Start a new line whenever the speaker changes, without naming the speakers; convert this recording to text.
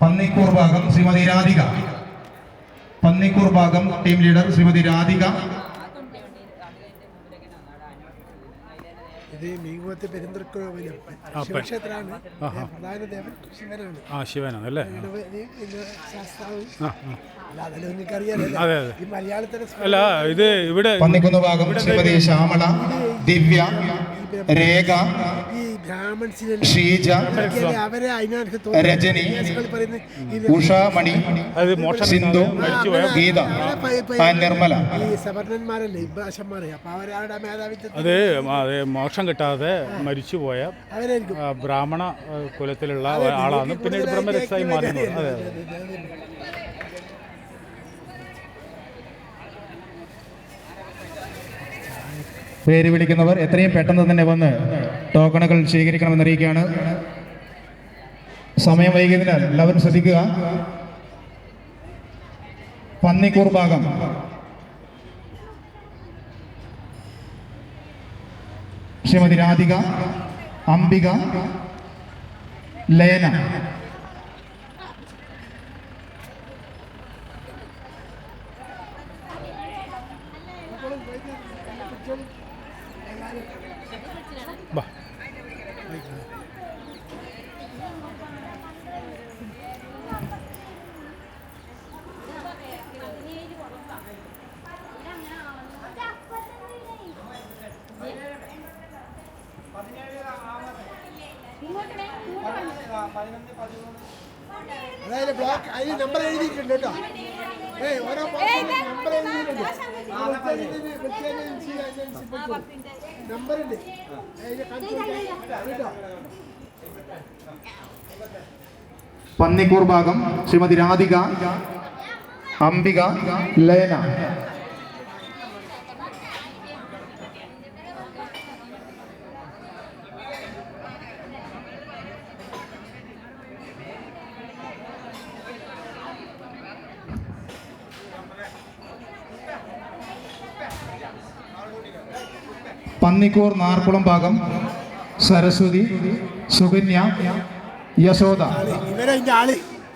പന്നിക്കൂർ ഭാഗം ശ്രീമതി രാധിക. പന്നിക്കൂർ ഭാഗം team leader Shrimati Radhika.
ഇത് മീൻകുളത്ത് പെരുന്തൃക്കോവിലും ശിവക്ഷേത്രമാണ്. പ്രധാന ദേവൻ ശിവനാണ്.
ശിവനാണ് അല്ലേ?
ഈ മലയാളത്തിലെ
അല്ല, ഇത് ഇവിടെ
പന്നിക്കുന്ന് ഭാഗം ശ്രീമതി ശ്യാമള, ദിവ്യ, രേഖ, ഷീജ, രജനി, ഉഷാമണി, സിന്ധു, ഗീത, നിർമ്മല.
സവർണന്മാരല്ലേ ഭാഷന്മാരെ. അപ്പൊ അവരുടെ മേധാവിത്വം
അത് മോക്ഷം കിട്ടാതെ മരിച്ചുപോയ ബ്രാഹ്മണ കുലത്തിലുള്ള ആളാണ്. പിന്നീട് ബ്രഹ്മരസായി മാറുന്നത്. അതെ അതെ.
പേര് വിളിക്കുന്നവർ എത്രയും പെട്ടെന്ന് തന്നെ വന്ന് ടോക്കണുകൾ സ്വീകരിക്കണമെന്ന് അറിയിക്കുകയാണ്. സമയം വൈകിയതിനാൽ എല്ലാവരും ശ്രദ്ധിക്കുക. പന്നിക്കൂർ ഭാഗം ശ്രീമതി രാധിക, അംബിക, ലയന.
അതായത് ബ്ലോക്ക് അതിന് നമ്പർ എഴുതിയിട്ടുണ്ട് കേട്ടോ. ഓരോ നമ്പർ എഴുതിയിട്ടുണ്ട്. നമ്പറുണ്ട്.
പന്നിക്കൂർ ഭാഗം ശ്രീമതി രാധിക, അംബിക, ലയന. പന്നിക്കൂർ നാർക്കുളം ഭാഗം സരസ്വതി, സുകന്യ, യശോദ.
ഇവരെ അതിന്റെ ആള്